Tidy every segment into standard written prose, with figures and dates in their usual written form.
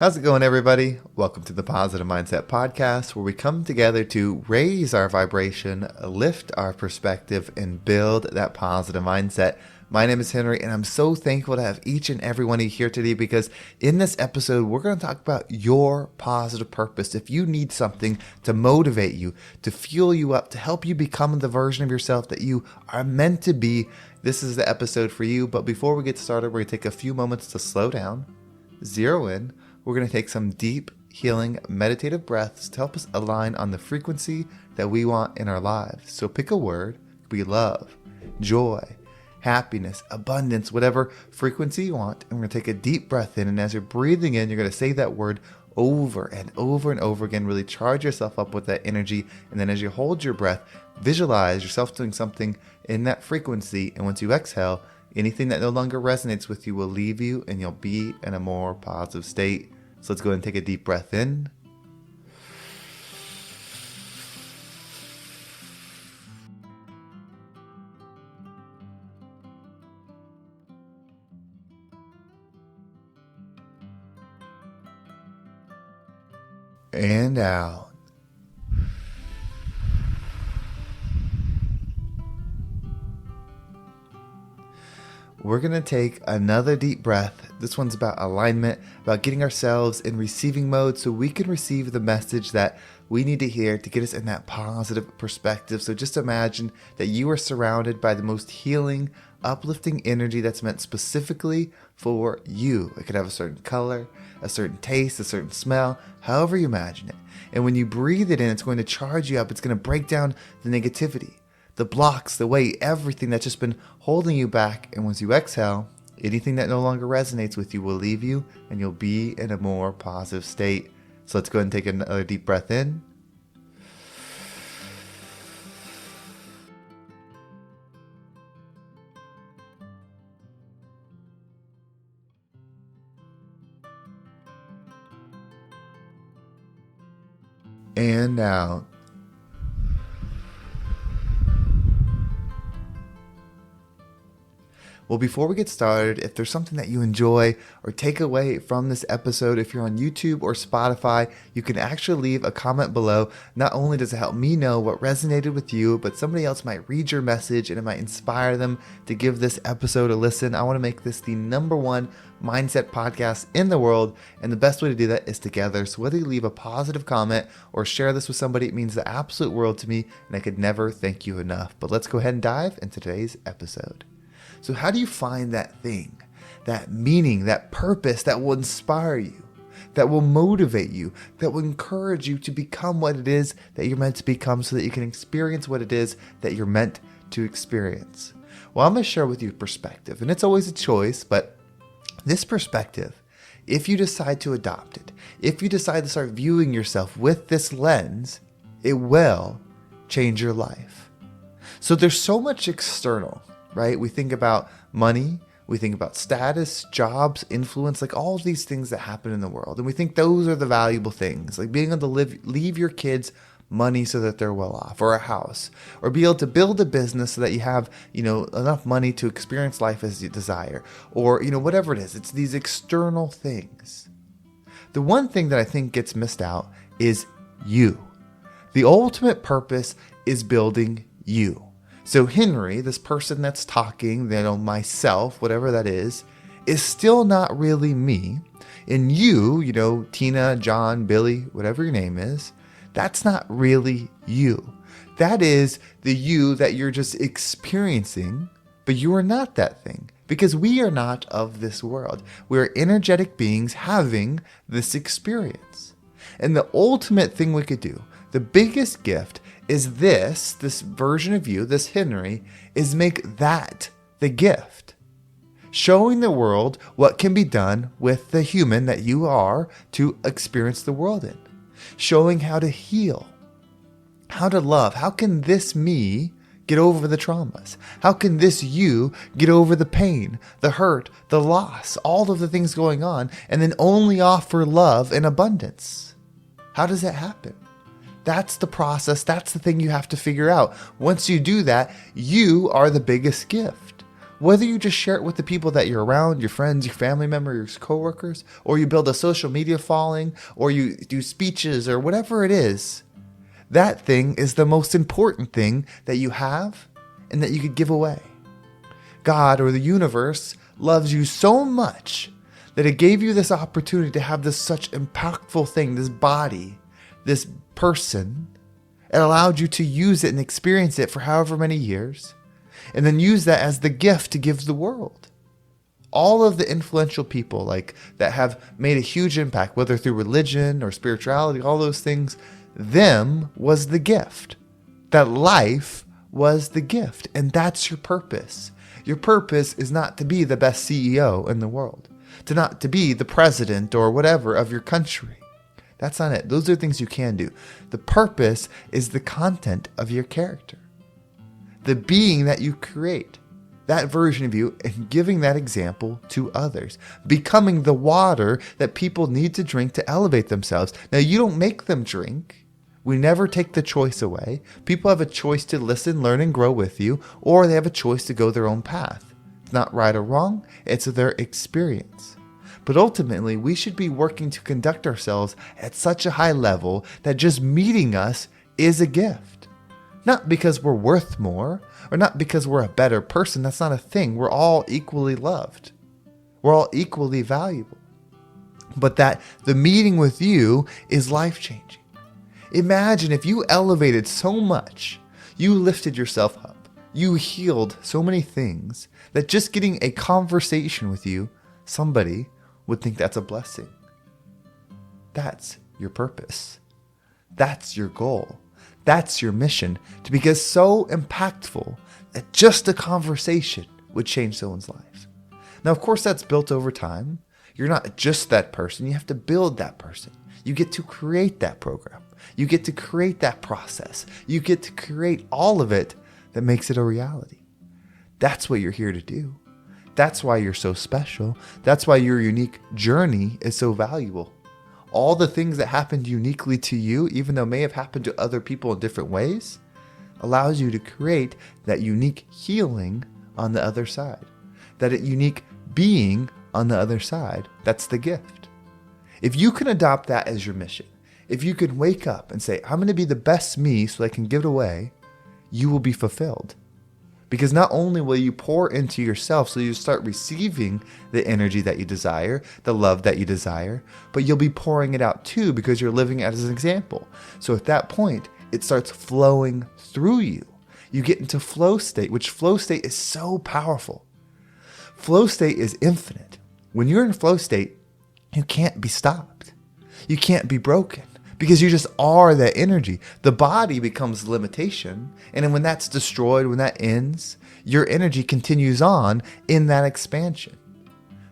How's it going, everybody? Welcome to the Positive Mindset Podcast, where we come together to raise our vibration, lift our perspective, and build that positive mindset. My name is Henry, and I'm so thankful to have each and every one of you here today because in this episode, we're going to talk about your positive purpose. If you need something to motivate you, to fuel you up, to help you become the version of yourself that you are meant to be, this is the episode for you. But before we get started, we're going to take a few moments to slow down, zero in. We're going to take some deep, healing, meditative breaths to help us align on the frequency that we want in our lives. So pick a word. It could be love, joy, happiness, abundance, whatever frequency you want. And we're going to take a deep breath in. And as you're breathing in, you're going to say that word over and over and over again. Really charge yourself up with that energy. And then as you hold your breath, visualize yourself doing something in that frequency. And once you exhale, anything that no longer resonates with you will leave you and you'll be in a more positive state. So let's go ahead and take a deep breath in. And out. We're going to take another deep breath. This one's about alignment, about getting ourselves in receiving mode so we can receive the message that we need to hear to get us in that positive perspective. So just imagine that you are surrounded by the most healing, uplifting energy that's meant specifically for you. It could have a certain color, a certain taste, a certain smell, however you imagine it. And when you breathe it in, it's going to charge you up. It's going to break down the negativity, the blocks, the weight, everything that's just been holding you back. And once you exhale, anything that no longer resonates with you will leave you and you'll be in a more positive state. So let's go ahead and take another deep breath in. And out. Well, before we get started, if there's something that you enjoy or take away from this episode, if you're on YouTube or Spotify, you can actually leave a comment below. Not only does it help me know what resonated with you, but somebody else might read your message and it might inspire them to give this episode a listen. I want to make this the #1 mindset podcast in the world, and the best way to do that is together. So whether you leave a positive comment or share this with somebody, it means the absolute world to me, and I could never thank you enough. But let's go ahead and dive into today's episode. So how do you find that thing, that meaning, that purpose that will inspire you, that will motivate you, that will encourage you to become what it is that you're meant to become so that you can experience what it is that you're meant to experience? Well, I'm going to share with you perspective, and it's always a choice, but this perspective, if you decide to adopt it, if you decide to start viewing yourself with this lens, it will change your life. So there's so much external, right? We think about money, we think about status, jobs, influence, like all of these things that happen in the world. And we think those are the valuable things, like being able to leave your kids money so that they're well off, or a house, or be able to build a business so that you have, enough money to experience life as you desire, or, whatever it is. It's these external things. The one thing that I think gets missed out is you. The ultimate purpose is building you. So Henry, this person that's talking, myself, whatever that is still not really me. And you, Tina, John, Billy, whatever your name is, that's not really you. That is the you that you're just experiencing, but you are not that thing because we are not of this world. We are energetic beings having this experience. And the ultimate thing we could do, the biggest gift is this version of you, this Henry, is make that the gift. Showing the world what can be done with the human that you are to experience the world in. Showing how to heal, how to love. How can this me get over the traumas? How can this you get over the pain, the hurt, the loss, all of the things going on, and then only offer love in abundance? How does that happen? That's the process. That's the thing you have to figure out. Once you do that, you are the biggest gift. Whether you just share it with the people that you're around, your friends, your family members, your coworkers, or you build a social media following, or you do speeches or whatever it is, that thing is the most important thing that you have and that you could give away. God or the universe loves you so much that it gave you this opportunity to have this such impactful thing, this body, this person. It allowed you to use it and experience it for however many years, and then use that as the gift to give the world. All of the influential people that have made a huge impact, whether through religion or spirituality, all those things, them was the gift. That life was the gift, and that's your purpose. Your purpose is not to be the best CEO in the world, to be the president or whatever of your country. That's not it. Those are things you can do. The purpose is the content of your character. The being that you create, that version of you, and giving that example to others. Becoming the water that people need to drink to elevate themselves. Now, you don't make them drink. We never take the choice away. People have a choice to listen, learn, and grow with you, or they have a choice to go their own path. It's not right or wrong. It's their experience. But ultimately, we should be working to conduct ourselves at such a high level that just meeting us is a gift. Not because we're worth more, or not because we're a better person. That's not a thing. We're all equally loved. We're all equally valuable. But that the meeting with you is life-changing. Imagine if you elevated so much, you lifted yourself up, you healed so many things, that just getting a conversation with you, somebody would think that's a blessing. That's your purpose. That's your goal. That's your mission, to be so impactful that just a conversation would change someone's life. Now, of course, that's built over time. You're not just that person. You have to build that person. You get to create that program. You get to create that process. You get to create all of it that makes it a reality. That's what you're here to do. That's why you're so special. That's why your unique journey is so valuable. All the things that happened uniquely to you, even though may have happened to other people in different ways, allows you to create that unique healing on the other side. That unique being on the other side. That's the gift. If you can adopt that as your mission, if you can wake up and say, I'm going to be the best me so I can give it away, you will be fulfilled. Because not only will you pour into yourself so you start receiving the energy that you desire, the love that you desire, but you'll be pouring it out too because you're living as an example. So at that point, it starts flowing through you. You get into flow state, which flow state is so powerful. Flow state is infinite. When you're in flow state, you can't be stopped. You can't be broken. Because you just are that energy. The body becomes limitation. And then when that's destroyed, when that ends, your energy continues on in that expansion.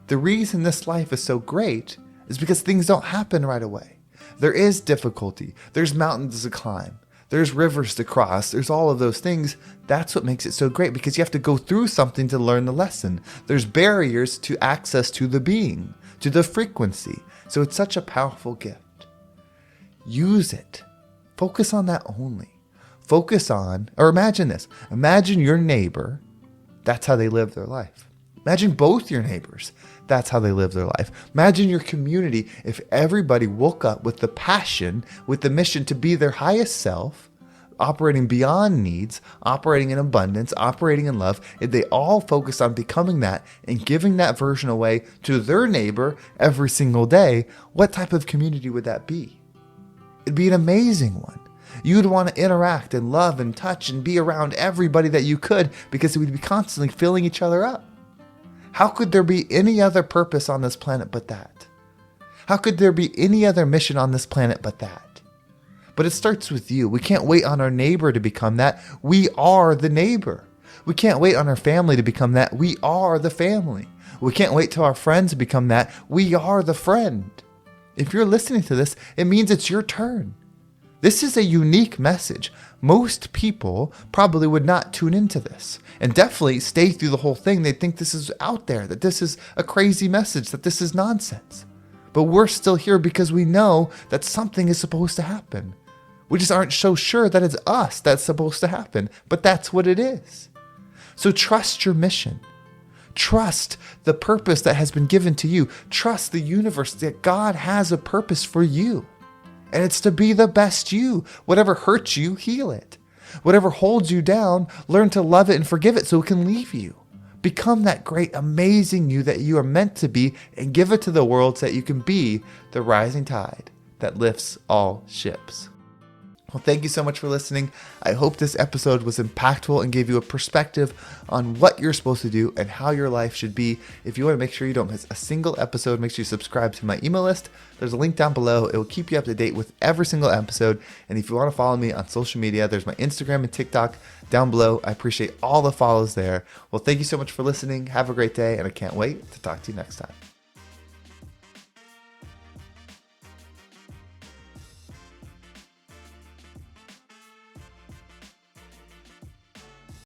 The reason this life is so great is because things don't happen right away. There is difficulty. There's mountains to climb. There's rivers to cross. There's all of those things. That's what makes it so great, because you have to go through something to learn the lesson. There's barriers to access to the being, to the frequency. So it's such a powerful gift. Use it. Focus on that only. Focus on, or imagine this. Imagine your neighbor. That's how they live their life. Imagine both your neighbors. That's how they live their life. Imagine your community if everybody woke up with the passion, with the mission to be their highest self, operating beyond needs, operating in abundance, operating in love. If they all focus on becoming that and giving that version away to their neighbor every single day, what type of community would that be? It'd be an amazing one. You'd want to interact and love and touch and be around everybody that you could, because we'd be constantly filling each other up. How could there be any other purpose on this planet but that? How could there be any other mission on this planet but that? But it starts with you. We can't wait on our neighbor to become that. We are the neighbor. We can't wait on our family to become that. We are the family. We can't wait till our friends become that. We are the friend. If you're listening to this, it means it's your turn. This is a unique message. Most people probably would not tune into this and definitely stay through the whole thing. They think this is out there, that this is a crazy message, that this is nonsense. But we're still here because we know that something is supposed to happen. We just aren't so sure that it's us that's supposed to happen, but that's what it is. So trust your mission. Trust the purpose that has been given to you. Trust the universe that God has a purpose for you. And it's to be the best you. Whatever hurts you, heal it. Whatever holds you down, learn to love it and forgive it so it can leave you. Become that great, amazing you that you are meant to be and give it to the world so that you can be the rising tide that lifts all ships. Well, thank you so much for listening. I hope this episode was impactful and gave you a perspective on what you're supposed to do and how your life should be. If you want to make sure you don't miss a single episode, make sure you subscribe to my email list. There's a link down below. It will keep you up to date with every single episode. And if you want to follow me on social media, there's my Instagram and TikTok down below. I appreciate all the follows there. Well, thank you so much for listening. Have a great day, and I can't wait to talk to you next time.